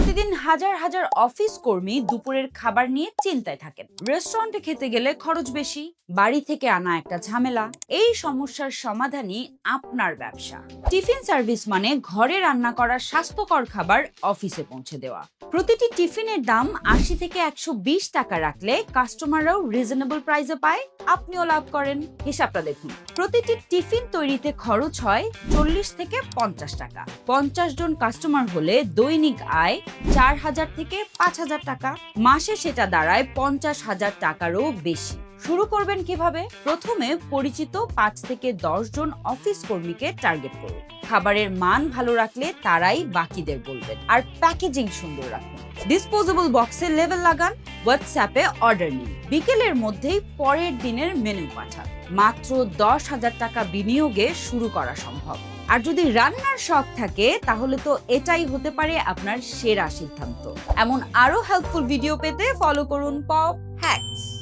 প্রতিদিন হাজার হাজার অফিস কর্মী দুপুরের খাবার নিয়ে চিন্তায় থাকেন। রেস্টুরেন্টে খেতে গেলে খরচ বেশি, বাড়ি থেকে আনা একটা ঝামেলা। এই সমস্যার সমাধানই আপনার ব্যবসা। টিফিন সার্ভিস মানে ঘরে রান্না করা স্বাস্থ্যকর খাবার অফিসে পৌঁছে দেওয়া। প্রতিটি টিফিনের দাম ৮০ থেকে ১২০ টাকা রাখলে কাস্টমাররাও রিজনেবল প্রাইসে পায়, আপনিও লাভ করেন। হিসাবটা দেখুন, প্রতিটি টিফিন তৈরিতে খরচ হয় ৪০ থেকে ৫০ টাকা। ৫০ জন কাস্টমার হলে দৈনিক আয় ৪,০০০ থেকে ৫,০০০ টাকা। মাসে সেটা দাঁড়ায় ৫০,০০০ টাকারও বেশি। শুরু করবেন কিভাবে? প্রথমে পরিচিত ৫ থেকে ১০ জন অফিস কর্মীকে টার্গেট করুন। খাবারের মান ভালো রাখলে তারাই বাকিদের বলবেন। আর প্যাকেজিং সুন্দর রাখুন। ডিসপোজেবল বক্সে লেবেল লাগান, হোয়াটসঅ্যাপে অর্ডার নিন। বিকেলের মধ্যেই পরের দিনের মেনু পাঠান। মাত্র ১০,০০০ টাকা বিনিয়োগে শুরু করা সম্ভব। আর যদি রান্নার শখ থাকে তাহলে তো এটাই হতে পারে আপনার সেরা সিদ্ধান্ত। এমন আরো হেল্পফুল ভিডিও পেতে ফলো করুন পপ হ্যাকস।